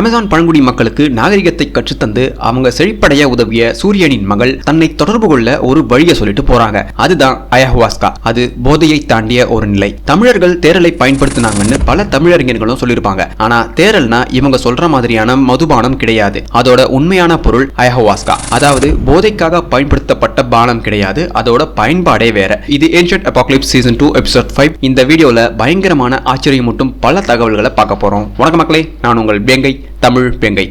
Amazon பழங்குடி மக்களுக்கு நாகரிகத்தை கற்றுத்தந்து அவங்க செழிப்படைய உதவிய சூரியனின் மகள் தன்னை தொடர்பு கொள்ள ஒரு வழியை சொல்லிட்டு போறாங்க. அதுதான் அயஹுவாஸ்கா. அது போதையை தாண்டிய ஒரு நிலை. தமிழர்கள் தேரலை பயன்படுத்தினாங்கன்னு பல தமிழறிஞர்களும் சொல்லியிருப்பாங்க. ஆனா தேரல்னா இவங்க சொல்ற மாதிரியான மதுபானம் கிடையாது. அதோட உண்மையான பொருள் அயஹுவாஸ்கா. அதாவது போதைக்காக பயன்படுத்தப்பட்ட பானம் கிடையாது. அதோட பயன்பாடே வேற. இது ஏன்ஷியன்ட் அபாகலிப்ஸ் சீசன் 2 எபிசோட் 5. இந்த வீடியோல பயங்கரமான ஆச்சரியமூட்டும் பல தகவல்களை பார்க்க போறோம். வணக்கம் மக்களே, நான் உங்கள் பேங்கை, தமிழ் பேங்கை.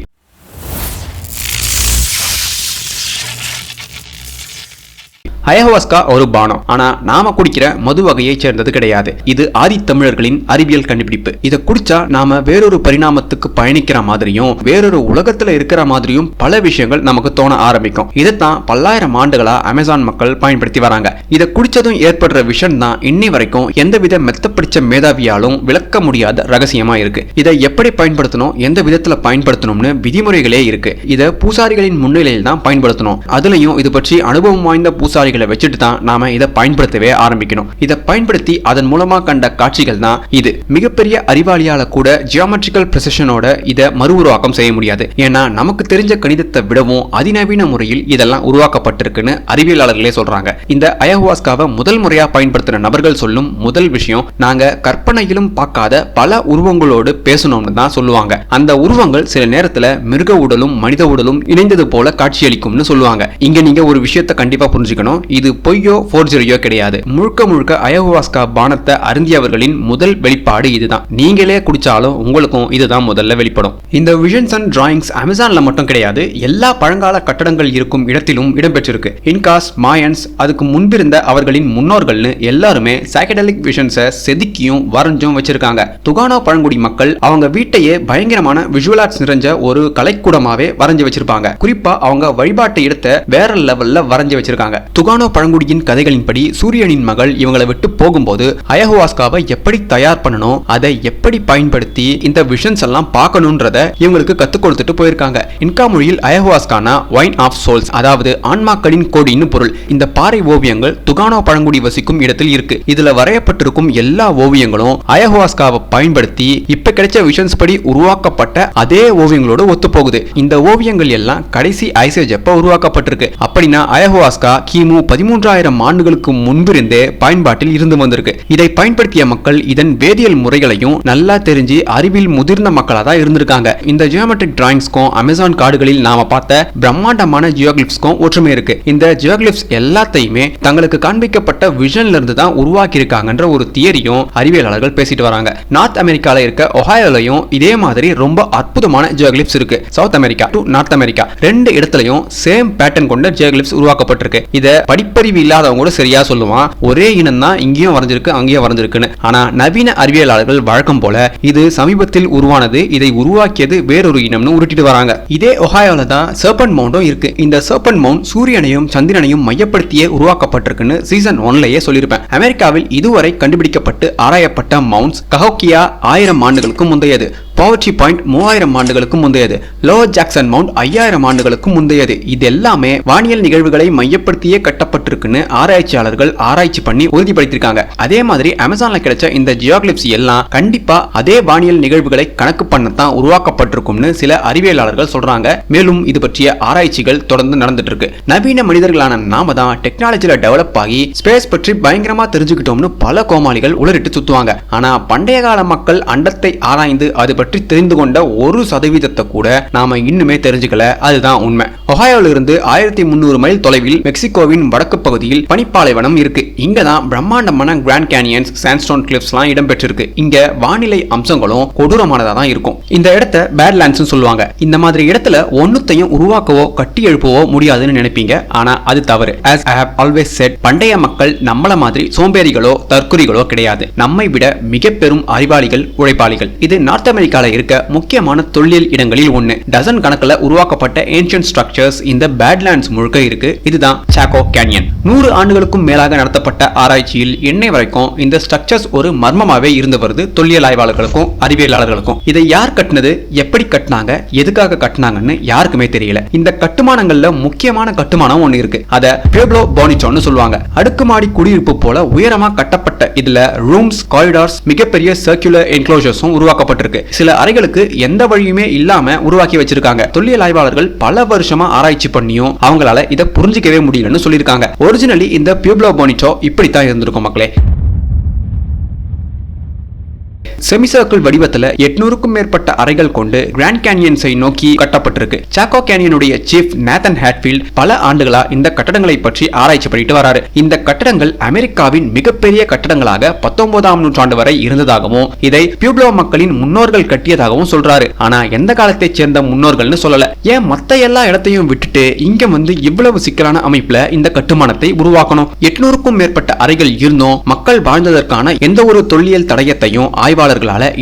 அயஹுவாஸ்கா ஒரு பானம். ஆனா நாம குடிக்கிற மது வகையை சேர்ந்தது கிடையாது. இது ஆதி தமிழர்களின் அறிவியல் கண்டுபிடிப்பு. இதை குடிச்சா நாம வேறொரு பரிணாமத்துக்கு பயணிக்கிற மாதிரியும் வேறொரு உலகத்துல இருக்கிற மாதிரியும் பல விஷயங்கள் நமக்கு தோண ஆரம்பிக்கும். இதைத்தான் பல்லாயிரம் ஆண்டுகளா அமேசான் மக்கள் பயன்படுத்தி வராங்க. இதை குடிச்சதும் ஏற்படுற விஷயம் தான் இன்னி வரைக்கும் எந்தவித மெத்தப்பிடிச்ச மேதாவியாலும் விளக்க முடியாத ரகசியமா இருக்கு. இதை எப்படி பயன்படுத்தணும், எந்த விதத்துல பயன்படுத்தணும்னு விதிமுறைகளே இருக்கு. இதை பூசாரிகளின் முன்னிலையில் தான் பயன்படுத்தணும். அதுலயும் இது பற்றி அனுபவம் வாய்ந்த பூசாரி வச்சுட்டு தான் நாம இதை பயன்படுத்தவே ஆரம்பிக்கணும். இதை பயன்படுத்தி அதன் மூலமா கண்ட காட்சிகள் தான் இது. மிகப்பெரிய அறிவாளியால கூட ஜியோமெட்ரிக்கல் பிரிசிஷனோட இதை மறு உருவாக்கம் செய்ய முடியாது. ஏன்னா நமக்கு தெரிஞ்ச கணிதத்தை விடவும் அதிநவீன முறையில் இதெல்லாம் உருவாக்கப்பட்டிருக்குன்னு அறிவியலாளர்களே சொல்றாங்க. இந்த அயஹுவாஸ்காவை முதல் முறையா பயன்படுத்தின நபர்கள் சொல்லும் முதல் விஷயம், நாங்க கற்பனையிலும் பார்க்காத பல உருவங்களோடு பேசணும்னு தான் சொல்லுவாங்க. அந்த உருவங்கள் சில நேரத்துல மிருக உடலும் மனித உடலும் இணைந்தது போல காட்சியளிக்கும்னு சொல்லுவாங்க. இங்க நீங்க ஒரு விஷயத்தை கண்டிப்பா புரிஞ்சுக்கணும். இது பொய்யோ ஃபோர்ஜரியோ கிடையாது. முழுக்க முழுக்க அயஹுவாஸ்கா பானத்தை அருந்தியவர்களின் முதல் வெளிப்பாடு இதுதான். நீங்களே குடிச்சாலும் உங்களுக்கும் இதுதான் முதல்ல வெளிப்படும். இந்த விஷன்ஸ் அண்ட் டிராயிங்ஸ் அமேசான்ல மட்டும் கிடையாது, எல்லா பழங்கால கட்டடங்கள் இருக்கும் இடத்திலும் இடம்பெற்றிருக்கு. இன்காஸ், மாயன்ஸ், அதுக்கு முன்பிருந்த அவர்களின் முன்னோர்கள்னு எல்லாருமே சைக்கடெலிக் விஷன்ஸை செதுக்கியும் வரைஞ்சும் வச்சிருக்காங்க. துகானோ பழங்குடி மக்கள் அவங்க வீட்டையே பயங்கரமான விஷுவல் ஆர்ட்ஸ் நிறைஞ்ச ஒரு கலைக்கூடமாவே வரைஞ்சு வச்சிருப்பாங்க. குறிப்பா அவங்க வழிபாட்டு இடத்தை வேற லெவல்ல வரைஞ்சு வச்சிருக்காங்க. துகானோ பழங்குடியின் கதைகளின்படி சூரியனின் மகள் இவங்களை விட்டு போகும்போது அயஹுவாஸ்காவை எப்படி தயார் பண்ணணும், அதை எப்படி பயன்படுத்தி இந்த விஷன்ஸ் எல்லாம் பார்க்கணும்ன்றத இவங்களுக்கு கத்துக் கொடுத்துட்டு போயிருக்காங்க. இன்கா மொழியில் அயஹுவாஸ்கானா வைன் ஆஃப் சோல்ஸ், அதாவது ஆன்மாக்களின் கோடின்னு பொருள். இந்த பாறை ஓவியங்கள் துகானோ பழங்குடி வசிக்கும் இடத்தில் இருக்கு. இதுல வரையப்பட்டிருக்கும் எல்லா ஓவியங்களும் அயஹுவாஸ்காவை பயன்படுத்தி இப்ப கிடைச்ச விஷன்ஸ் படி உருவாக்கப்பட்ட அதே ஓவியங்களோடு ஒத்து போகுது. இந்த ஓவியங்கள் எல்லாம் கடைசி ஐசேஜ் அப்ப உருவாக்கப்பட்டிருக்கு. அப்படின்னா அயஹுவாஸ்கா கிமு 13,000 ஆண்டுகளுக்கு முன்பிருந்தே பயன்பாட்டில் இருந்து வந்திருக்கு. இதை பயன்படுத்திய மக்கள் இதன் வேதியியல் முறைகளையும் நல்லா தெரிஞ்சு அறிவில் முதிர்ந்த மக்களாக தான் இருந்திருக்காங்க. இந்த ஜியோமெட்ரிக் டிராயிங்ஸ்க்கும் அமேசான் காடுகளில் நாம பார்த்த பிரம்மாண்டமான ஜியோகிளிப்ஸ்க்கும் ஒற்றுமை இருக்கு. இந்த ஜியோகிளிப்ஸ் எல்லாத்தையுமே தங்களுக்கு காண்பிக்கப்பட்ட விஷன்ல இருந்து தான் உருவாக்கி இருக்காங்கன்ற ஒரு தியரியும் அறிவியலாளர்கள் பேசிட்டு வராங்க. நார்த் அமெரிக்கால இருக்க ஒஹாயோலையும் இதே மாதிரி ரொம்ப அற்புதமான ஜியோகிளிப்ஸ் இருக்கு. South America to north America ரெண்டு இடத்துலயும் சேம் பேட்டர்ன் கொண்ட ஜியோகிளிப்ஸ் உருவாக்கப்பட்டிருக்கு. இத படிப்பறிவு இல்லாதவங்க கூட சரியா சொல்லுவான், ஒரே இனம் தான் இங்கேயும் வரைஞ்சிருக்கு அங்கேயும் வரைஞ்சிருக்குன்னு. ஆனா நவீன அறிவியலாளர்கள் வழக்கம் போல இது சமீபத்தில் உருவானது, இதை உருவாக்கியது வேறொரு இனம்னு உருட்டிட்டு வராங்க. இதே ஒஹாயோல தான் சர்பன்ட் மவுண்டும் இருக்கு. இந்த சர்பன்ட் மவுண்ட் சூரியனையும் சந்திரனையும் மையப்படுத்தியே உருவாக்கப்பட்டிருக்குன்னு சீசன் 1லயே சொல்லியிருப்பேன். அமெரிக்காவில் இதுவரை கண்டுபிடிக்கப்பட்டு ஆராயப்பட்ட மவுண்ட்ஸ் கஹோக்கியா 1000 ஆண்டுகளுக்கு முந்தையது, பாவர்ச்சி பாயிண்ட் 3000 ஆண்டுகளுக்கு முந்தையது, லோவர் ஜாக்சன் மவுண்ட் 5000 ஆண்டுகளுக்கு முந்தையது. இது எல்லாமே வானியல் நிகழ்வுகளை மையப்படுத்தியே கட்டப்பட்டிருக்குன்னு ஆராய்ச்சியாளர்கள் ஆராய்ச்சி பண்ணி உறுதிப்படுத்திருக்காங்க. அதே மாதிரி அமேசான்ல கிடைச்ச இந்த ஜியோகிளிப்ஸ் எல்லாம் கண்டிப்பா அதே வானியல் நிகழ்வுகளை கணக்கு பண்ணத்தான் உருவாக்கப்பட்டிருக்கும்னு சில அறிவியலாளர்கள் சொல்றாங்க. மேலும் இது பற்றிய ஆராய்ச்சிகள் தொடர்ந்து நடந்துட்டு இருக்கு. நவீன மனிதர்களான நாம தான் டெக்னாலஜில டெவலப் ஆகி ஸ்பேஸ் பற்றி பயங்கரமா தெரிஞ்சுக்கிட்டோம்னு பல கோமாளிகள் உளறிட்டு சுத்துவாங்க. ஆனா பண்டைய கால மக்கள் அண்டத்தை ஆராய்ந்து அது பற்றி தெரிந்து கொண்ட 1% கூட நாம இன்னுமே தெரிஞ்சுக்கல. அதுதான் உண்மை. ஒஹாயோல இருந்து 1300 மைல் தொலைவில் மெக்சிகோவின் வடக்கு பகுதியில் பனிப்பாலைவனம் இருக்கு. இங்கதான் பிரம்மாண்டமான கிராண்ட் கேனியன்ஸ், சாண்ட்ஸ்டோன் கிளிஃப்ஸ்லாம் இடம்பெற்றிருக்கு. இங்க வானிலை அம்சங்களும் கொடூரமானதா தான் இருக்கும். இந்த இடத்தை பேட்லாண்ட்ஸ் சொல்லுவாங்க. இந்த மாதிரி இடத்துல ஒன்னுத்தையும் உருவாக்கவோ கட்டி எழுப்பவோ முடியாதுன்னு நினைப்பீங்க. ஆனா அது தவறு. as I have always said, பண்டைய மக்கள் நம்மள மாதிரி சோம்பேறிகளோ தற்குறிகளோ கிடையாது. நம்மை விட மிக பெரும் அறிவாளிகள், உழைப்பாளிகள். இது நார்த் அமெரிக்கால இருக்க முக்கியமான தொல்லியல் இடங்களில் ஒன்னு. டசன் கணக்குல உருவாக்கப்பட்ட ஏன்ஷியன்ட் ஸ்ட்ரக்சர்ஸ் இந்த பேட்லாண்ட்ஸ் முழுக்க இருக்கு. இதுதான் சாக்கோ கேனியன். 100 ஆண்டுகளுக்கும் மேலாக நடத்தப்பட்ட ஆராய்ச்சியில் என்னை வரைக்கும் இந்த ஸ்ட்ரக்சர்ஸ் ஒரு மர்மமாவே இருந்து வருது தொல்லியல் ஆய்வாளர்களுக்கும் அறிவியலாளர்களுக்கும். இதை யார் கட்டினது, எப்படி கட்டினாங்க, எதுக்காக கட்டினாங்கன்னு யாருக்குமே தெரியல. இந்த கட்டுமானங்கள்ல முக்கியமான கட்டுமானம் ஒன்னு இருக்கு. அத பியூப்ளோ போனிச்சோன்னு சொல்லுவாங்க. அடுக்குமாடி குடியிருப்பு போல உயரமா கட்டப்பட்ட இதுல ரூம்ஸ், காரிடார்ஸ், மிகப்பெரிய சர்க்குலர் என்க்ளோசர்ஸும் உருவாக்கப்பட்டிருக்கு. சில அறைகளுக்கு எந்த வழியுமே இல்லாம உருவாக்கி வச்சிருக்காங்க. தொல்லியல் ஆய்வாளர்கள் பல வருஷமா ஆராய்ச்சி பண்ணியும் அவங்களால இதை புரிஞ்சிக்கவே முடியலன்னு சொல்லியிருக்காங்க. ஒரிஜினலி இந்த பியூப்லோ போனிட்டோ இப்படித்தான் இருந்திருக்கும் மக்களே. செமிசர்க்கிள் வடிவத்தில் 800க்கும் மேற்பட்ட அறைகள் கொண்டு கிராண்ட் கேனியன்ஸை நோக்கி கட்டப்பட்டிருக்கு. சாக்கோ கேனியனுடைய சீஃப் நேத்தன் ஹேட்ஃபீல்ட் பல ஆண்டுகளா இந்த கட்டடங்களை பற்றி ஆராய்ச்சி பண்ணிட்டு வராரு. இந்த கட்டடங்கள் அமெரிக்காவின் மிகப்பெரிய கட்டடங்களாக 19ஆம் நூற்றாண்டு வரை இருந்ததாகவும் இதை பியூப்லோ மக்களின் முன்னோர்கள் கட்டியதாகவும் சொல்றாரு. ஆனா எந்த காலத்தை சேர்ந்த முன்னோர்கள்னு சொல்லல. ஏன் மத்த எல்லா இடத்தையும் விட்டுட்டு இங்க வந்து இவ்வளவு சிக்கலான அமைப்புல இந்த கட்டுமானத்தை உருவாக்கணும்? 800க்கும் மேற்பட்ட அறைகள் இருந்தும் மக்கள் வாழ்ந்ததற்கான எந்த ஒரு தொல்லியல் தடயத்தையும் ஆய்வாளர்களால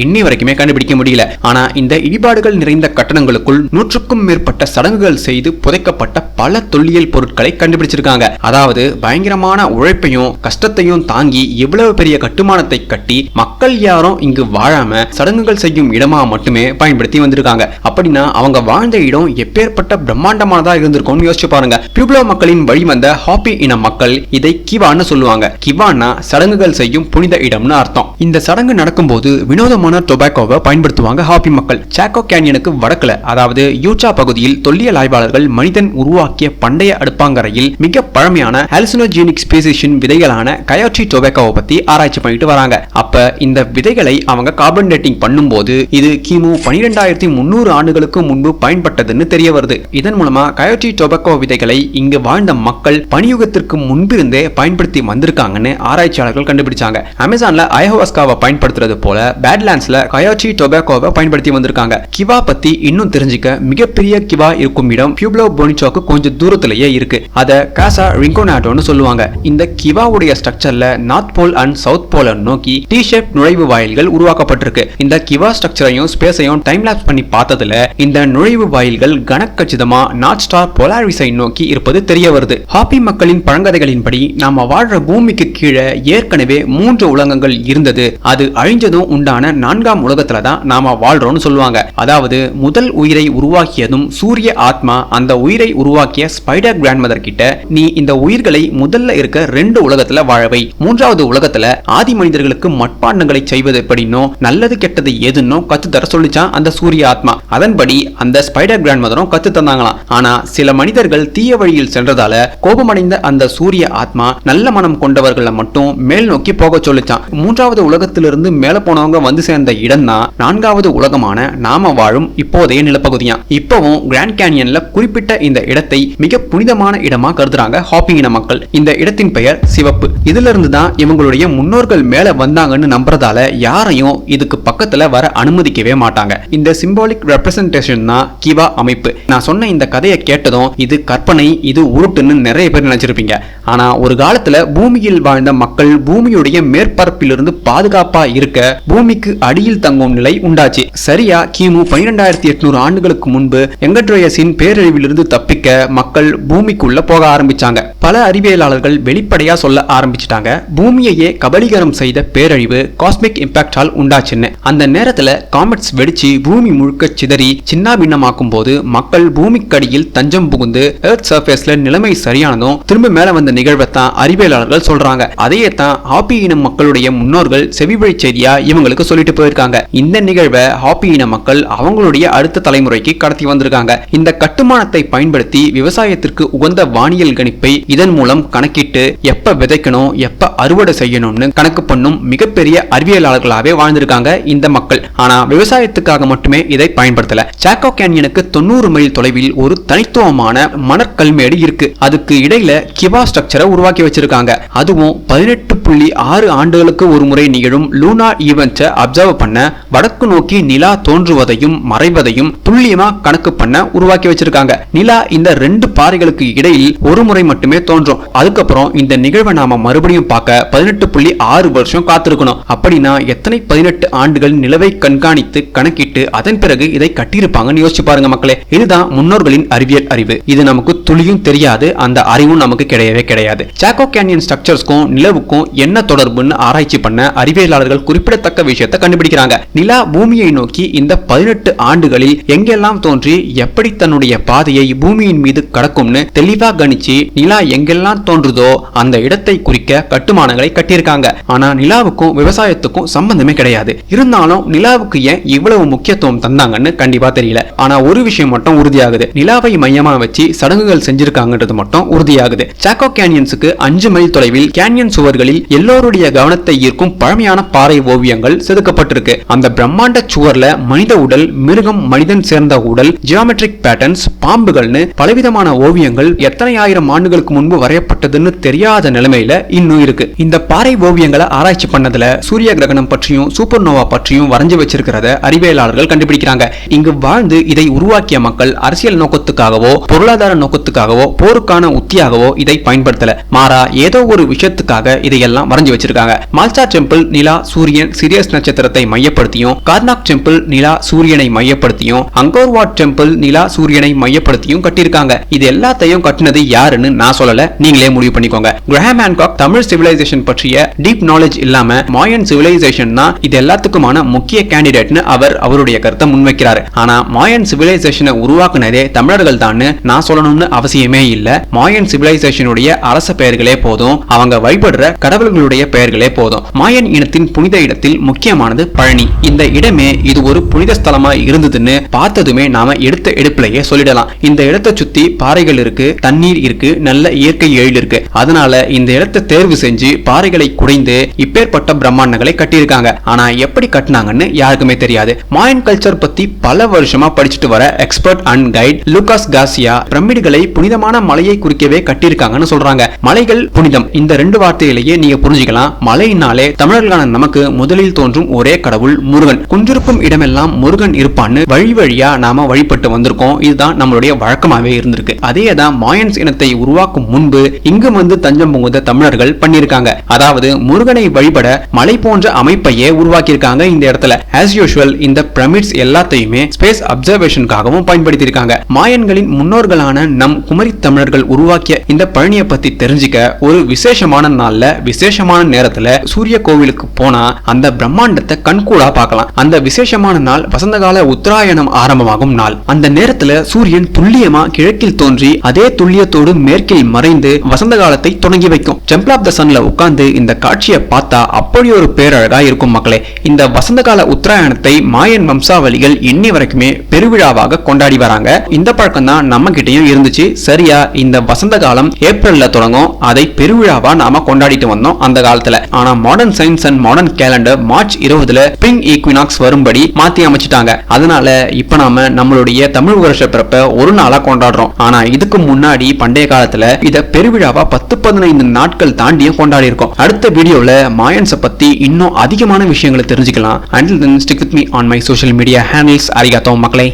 இன்னி வரைக்குமே கண்டுபிடிக்க முடியல. ஆனா இந்த இடிபாடுகள் நிறைந்த கட்டடங்களுக்குள் 100க்கும் மேற்பட்ட சடங்குகள் செய்து புதைக்கப்பட்ட பல தொல்லியல் பொருட்களை கண்டுபிடிச்சிருக்காங்க. அதாவது பயங்கரமான உழைப்பையும் கஷ்டத்தையும் தாங்கி இவ்வளவு பெரிய கட்டுமானத்தை கட்டி மக்கள் யாரும் இங்கு வாழாம சடங்குகள் செய்யும் இடமா மட்டுமே பயன்படுத்தி வந்திருக்காங்க. அப்படின்னா அவங்க வாழ்ந்த இடம் எப்பேற்பட்ட பிரம்மாண்டமானதா இருந்திருக்கும்னு யோசிச்சு பாருங்க. பியூப்லோ மக்களின் வழிவந்த ஹாப்பி இன மக்கள் இதை கிவான்னு சொல்லுவாங்க. கிவான்னா சடங்குகள் செய்யும் புனித இடம்னு அர்த்தம். இந்த சடங்கு நடக்கும்போது வினோதமான டொபாக்கோவை பயன்படுத்துவாங்க ஹாப்பி மக்கள். சாக்கோ கேனியனுக்கு வடக்குல அதாவது யூட்டா பகுதியில் தொல்லியல் ஆய்வாளர்கள் மனிதன் உருவாக்கிய பண்டைய அடுப்பாங்கரையில் மிக பழமையான ஹாலுசினோஜெனிக் ஸ்பீசிஸின் விதைகளான கயோட்டி டொபாக்கோவை பத்தி ஆராய்ச்சி பண்ணிட்டு வராங்க. அப்ப இந்த விதைகளை அவங்க கார்பன் டேட்டிங் பண்ணும்போது இது கிமு 12300 ஆண்டுகளுக்கு முன்பு பயன்பட்டதுன்னு தெரிய வருது. இதன் மூலமா கயோட்டி டொபாக்கோ விதைகளை இங்கு வாழ்ந்த மக்கள் பனியுகத்திற்கு முன்பிருந்தே பயன்படுத்தி வந்திருக்காங்கன்னு ஆராய்ச்சியாளர்கள் கண்டுபிடிச்சாங்க. அமேசான்ல அயஹோவாஸ்காவை பயன்படுத்துறது போல பேட்லாண்ட்ஸ்ல கயோட்டி டொபாக்கோவை பயன்படுத்தி வந்திருக்காங்க. கிவா பத்தி இன்னும் தெரிஞ்சுக்க மிகப்பெரிய கிவா இருக்கும் இடம் பியூப்லோ போனிட்டோக்கு கொஞ்சம் தூரத்திலேயே இருக்கு. அத காசா ரிங்கோனாட்டோன்னு சொல்லுவாங்க. இந்த கிவாவுடைய ஸ்ட்ரக்சர்ல நார்த் போல் அண்ட் சவுத் போல நோக்கி டி ஷேப் நுழைவு வாயில்கள் உருவாக்கப்பட்டிருக்கு. இந்த கிவா ஸ்ட்ரக்சரையும் ஸ்பேஸையும் டைம் லாப்ஸ் பண்ணி பார்த்ததுல இந்த நுழைவு வாயில்கள் கனக்கச்சிதமா நார்த் ஸ்டார் போலாரிஸை நோக்கி இருப்பது தெரிய வருது. ஹாப்பி மக்களின் பழங்கதைகளின்படி நாம வாழ்ற பூமிக்கு கீழே ஏற்கனவே 3 உலகங்கள் இருந்தது. அது அழிஞ்சதும் உண்டான 4ஆம் உலகத்துல தான் நாம வாழ்றோம்னு சொல்லுவாங்க. அதாவது முதல் உயிரை உருவாக்கியதும் சூரிய ஆத்மா அந்த உயிரை உருவாக்கிய ஸ்பைடர் கிராண்ட்மதர் கிட்ட நீ இந்த உயிர்களை முதல்ல இருக்க 2 உலகத்துல வாழவை, 3வது உலகத்துல ஆதி மனிதர்களுக்கு மட்பாண்டங்களை செய்வது எப்படின்னோ நல்லது கெட்டது எதுன்னோ கத்து தர சொல்லிச்சான் அந்த சூரிய ஆத்மா. அதன்படி அந்த ஸ்பைடர் கிராண்ட்மதரும் கத்து தந்தாங்களாம். ஆனா சில மனிதர்கள் தீய வழியில் சென்றதால கோபமடைந்த அந்த சூரிய ஆத்மா நல்ல மனம் கொண்டவர்களை மட்டும் மேல் நோக்கி போக சொல்லிச்சான். 3வது உலகத்திலிருந்து மேல போனவங்க வந்து சேர்ந்த இடம் தான் 4வது உலகமான நாம வாழும் இப்போதைய நிலப்பகுதியா. இப்பவும் கிராண்ட் கேனியன்ல குறிப்பிட்ட இந்த இடத்தை மிக புனிதமான இடமா கருதுறாங்க ஹாப்பி இன மக்கள். இந்த இடத்தின் பெயர் சிவப்பு. இதுல இருந்து தான் இவங்களுடைய முன்னோர்கள் மேல வந்தாங்கன்னு நம்புறதால யாரையும் இதுக்கு பக்கத்துல வர அனுமதிக்கவே மாட்டாங்க. இந்த சிம்பாலிக் ரெப்ரசன்டேஷன் தான் கிவா அமைப்பு. நான் சொன்ன இந்த கதையை கேட்டதும் இது கற்பனை, இது உருட்டுன்னு நிறைய பேர் நினைச்சிருப்பீங்க. ஆனா ஒரு காலத்துல பூமியில் வாழ்ந்த மக்கள் பூமியுடைய மேற்பரப்பிலிருந்து பாதுகாப்பா இருக்க பூமிக்கு அடியில் தங்கும் நிலை உண்டாச்சு. சரியா கிமு 12800 ஆண்டுகளுக்கு முன்பு எங்கட்ரோயஸின் பேரழிவிலிருந்து தப்பிக்க மக்கள் பூமிக்குள்ள போக ஆரம்பிச்சாங்க. பல அறிவியலாளர்கள் வெளிப்படையா சொல்ல ஆரம்பிச்சிட்டாங்க, பூமியையே கபலீகரம் செய்த பேரழிவு காஸ்மிக் இம்பாக்டால் உண்டாச்சுன்னு. அந்த நேரத்துல காமெட்ஸ் வெடிச்சு பூமி முழுக்க சிதறி சின்ன பின்னமாக்கும் போது மக்கள் பூமிக்கடியில் தஞ்சம் புகுந்து எர்த் சர்ஃபேஸ்ல நிலைமை சரியானதும் திரும்ப மேல வந்த நிகழ்வை தான் அறிவியலாளர்கள் சொல்றாங்க. அதையே தான் ஹாப்பி இன மக்களுடைய முன்னோர்கள் செவிவழி செய்தியா இவங்களுக்கு சொல்லிட்டு போயிருக்காங்க. இந்த நிகழ்வை ஹாப்பி இன மக்கள் அவங்களுடைய அடுத்த தலைமுறைக்கு கடத்தி வந்திருக்காங்க. இந்த கட்டுமானத்தை பயன்படுத்தி விவசாயத்திற்கு உகந்த வானியல் கணிப்பை இதன் மூலம் கணக்கிட்டு எப்ப விதைக்கணும் எப்ப அறுவடை செய்யணும்னு கணக்கு பண்ணும் மிகப்பெரிய அறிவியலாளர்களாவே வாழ்ந்திருக்காங்க இந்த மக்கள். ஆனா விவசாயத்துக்காக மட்டுமே இதை பயன்படுத்தல. சாக்கோ கேனியனுக்கு 90 மைல் தொலைவில் ஒரு தனித்துவமான மணற்கல்மேடு இருக்கு. அதுக்கு இடையில கிவா ஸ்ட்ரக்சரை உருவாக்கி வச்சிருக்காங்க. அதுவும் 18.6 ஆண்டுகளுக்கு ஒரு முறை நிகழும் லூனார் ஈவென்ட்டை அப்சர்வ் பண்ண வடக்கு நோக்கி நிலா தோன்றுவதையும் மறைவதையும் துல்லியமா கணக்கு பண்ண உருவாக்கி வச்சிருக்காங்க. நிலா இந்த 2 பாறைகளுக்கு இடையில் ஒரு முறை மட்டுமே தோன்றும். அதுக்கப்புறம் இந்த நிகழ்வை நாம மறுபடியும் பார்க்க 18.6 வருஷம் காத்திருக்கணும். அப்படின்னா எத்தனை 18 ஆண்டுகள் நிலவை கண்காணித்து கணக்கிட்டு அதன் பிறகு இதை கட்டியிருப்பாங்கன்னு யோசிச்சு பாருங்க மக்களே. இதுதான் முன்னோர்களின் அறிவியல் அறிவு. இது நமக்கு துளியும் தெரியாது, அந்த அறிவும் நமக்கு கிடையவே கிடையாது. சாக்கோ கேனியன் ஸ்ட்ரக்சர்ஸ்க்கும் நிலவுக்கும் என்ன தொடர்புன்னு ஆராய்ச்சி பண்ண அறிவியலாளர்கள் குறிப்பிடத்தக்க விஷயத்தை கண்டுபிடிக்கிறாங்க. நிலா பூமியை நோக்கி இந்த 18 ஆண்டுகளில் எங்கெல்லாம் தோன்றி எப்படி தன்னுடைய பாதையை பூமியின் மீது கடக்கும்னு தெளிவா கணிச்சு நிலா எங்கெல்லாம் தோன்றுதோ அந்த இடத்தை குறிக்க கட்டுமானங்களை கட்டியிருக்காங்க. ஆனா நிலாவுக்கும் விவசாயத்துக்கும் சம்பந்தமே கிடையாது. இருந்தாலும் நிலாவுக்கு ஏன் இவ்வளவு முக்கியத்துவம் தந்தாங்கன்னு கண்டிப்பா தெரியல. ஆனா ஒரு விஷயம் மட்டும் உறுதியாகுது, நிலாவை மையமா வச்சு சடங்குகள் செஞ்சிருக்காங்கன்றது மட்டும் உறுதியாகுது. சாக்கோ கேனியன்ஸுக்கு 5 மைல் தொலைவில் கேனியன் சுவர்களில் எல்லோருடைய கவனத்தை ஈர்க்கும் பழமையான பாறை ஓவியங்கள் செதுக்கப்பட்டிருக்கு. அந்த பிரம்மாண்ட சுவர்ல மனித உடல், மிருகம், மனிதன் சேர்ந்த உடல், ஜியோமெட்ரிக் பேட்டர்ன்ஸ், பாம்புகள்னு பலவிதமான ஓவியங்கள் எத்தனை ஆயிரம் ஆண்டுகளுக்கு முன்பு வரையப்பட்டதுன்னு தெரியாத நிலைமையில இன்னும் இருக்கு. இந்த பாறை ஓவியங்களை ஆராய்ச்சி பண்ணதுல சூரிய கிரகணம் பற்றியும் சூப்பர் நோவா பற்றியும் வரைஞ்சு வச்சிருக்கிறத அறிவியலாளர்கள் கண்டுபிடிக்கிறாங்க. இங்கு வாழ்ந்து இதை உருவாக்கிய மக்கள் அரசியல் நோக்கத்துக்காகவோ பொருளாதார நோக்கத்துக்காகவோ போருக்கான உத்தியாகவோ இதை பயன்படுத்தல. மாறா ஏதோ ஒரு விஷயத்துக்காக இதையெல்லாம் வரைஞ்சு வச்சிருக்காங்க. மால்சா டெம்பிள் நிலா, சூரியன், சிரியஸ் நட்சத்திரத்தை மையப்படுத்தியும், கார்னாக் டெம்பிள் நிலா, சூரியனை மையப்படுத்தியும், அங்கோர் வாட் டெம்பிள் நிலா, சூரியனை மையப்படுத்தியும் கட்டியிருக்காங்க. இது எல்லாத்தையும் கட்டினது யாருன்னு நான் சொல்லல, நீங்களே முடிவு பண்ணிக்கோங்க. கிரஹாம் ஹான்காக் தமிழ் சிவிலைசேஷன் பற்றிய டீப் நாலேஜ் இல்லாம மாயன் சிவிலைசேஷன் தான் இது எல்லாத்துக்குமான முக்கிய கேண்டிடேட்னு அவருடைய கருத்தை முன்வைக்கிறாரு. ஆனா மாயன் சிவிலைசேஷனை உருவாக்குனதே தமிழர்கள் தான் நான் சொல்லணும்னு அவசியமே இல்ல. மாயன் சிவிலைசேஷனுடைய அரச பெயர்களே போதும், அவங்க வழிபடுற கடவுள்களுடைய பெயர்களே போதும். மாயன் இனத்தின் புனித இடத்தில் முக்கியமானது பழனி. இந்த இடமே இது ஒரு புனித ஸ்தலமா இருந்ததுன்னு பார்த்ததுமே நாம எடுத்த எடுப்பிலேயே சொல்லிடலாம். இந்த இடத்தை சுத்தி பாறைகள் இருக்கு, தண்ணீர் இருக்கு, நல்ல இயற்கை எழில் இருக்கு. அதனால இந்த இடத்தை தேர்வு செஞ்சு பாறைகளை குடைந்து இப்பேற்பட்ட பிரம்மாண்டங்களை கட்டியிருக்காங்க. ஆனா எப்படி கட்டினாங்கன்னு யாருக்குமே தெரியாது. மாயன் கல்ச்சர் பத்தி பல வருஷமா படிச்சுட்டு வர expert and guide Lucas Garcia பிரமிடுகளை புனிதமான மலையை குறிக்கவே கட்டியிருக்காங்கன்னு சொல்றாங்க. மலைகள் புனிதம், இந்த 2 வார்த்தையிலேயே நீங்க புரிஞ்சுக்கலாம். மலையினாலே தமிழர்களான நமக்கு முதலில் தோன்றும் ஒரே கடவுள் முருகன். குன்றிருக்கும் இடமெல்லாம் முருகன் இருப்பான்னு வழி வழியா நாம வழிபட்டு வந்திருக்கோம். இதுதான் நம்மளுடைய வழக்கமாவே இருந்திருக்கு. அதேதான் மாயன்ஸ் இனத்தை உருவாக்கும் முன்பு இங்கு வந்து தஞ்சம் புகுந்த தமிழர்கள் பண்ணிருக்காங்க. அதாவது முருகனை வழிபட மலை போன்ற அமைப்பையே உருவாக்கியிருக்காங்க இந்த இடத்துல. ஆஸ் யூசுவல் இந்த பிரமிட்ஸ் எல்லாத்தையுமே ஸ்பேஸ் அப்சர்வேஷனுக்காகவும் பயன்படுத்தியிருக்காங்க. மாயன்களின் முன்னோர்களான நம் குமரி தமிழர்கள் உருவாக்கிய இந்த பழனியை பத்தி தெரிஞ்சுக்க ஒரு விசேஷமான நாள்ல விசேஷமான நேரத்துல சூரிய கோவிலுக்கு போனா அந்த பிரம்மாண்டத்தை கண்கூடா பார்க்கலாம். அந்த விசேஷமான நாள் வசந்தகால உத்தராயணம் ஆரம்பமாகும் நாள். அந்த நேரத்துல சூரியன் துல்லியமா கிழக்கில் தோன்றி அதே துல்லியத்தோடு மேற்கில் மறைந்து வசந்த காலத்தை தொடங்கி வைக்கும். டெம்பிள் ஆஃப் த சன்ல உட்கார்ந்து இந்த காட்சியை பார்த்தா அப்படி ஒரு பேரழகா இருக்கும் மக்களே. இந்த வசந்த கால உத்தராயணத்தை மாயன் வம்சாவளிகள் இன்னி வரைக்குமே பெருவிழாவாக கொண்டாடி வராங்க. இந்த பழக்கம் தான் நம்ம கிட்டயும் இருந்துச்சு. சரியா இந்த வசந்த காலம் ஏப்ரல்ல தொடங்கும். அதை பெருவிழாவா நாம கொண்டாடிட்டு வந்தோம் அந்த காலத்துல. ஆனா modern science and modern calendar March 20 spring equinox வரும்படி மாத்தி அமைச்சிட்டாங்க. அதனால இப்ப நாம நம்மளுடைய தமிழ் வருஷ பிறப்ப ஒரு நாளா கொண்டாடுறோம். ஆனா இதுக்கு முன்னாடி பண்டைய காலத்துல இத பெருவிழாவா 10-15 நாட்கள் தாண்டியும் கொண்டாடி இருக்கோம். அடுத்த வீடியோல மாயன்ஸை பத்தி இன்னும் அதிகமான விஷயங்களை தெரிஞ்சுக்கலாம். Until then, stick with me on my social media handles. Arigato மக்களே.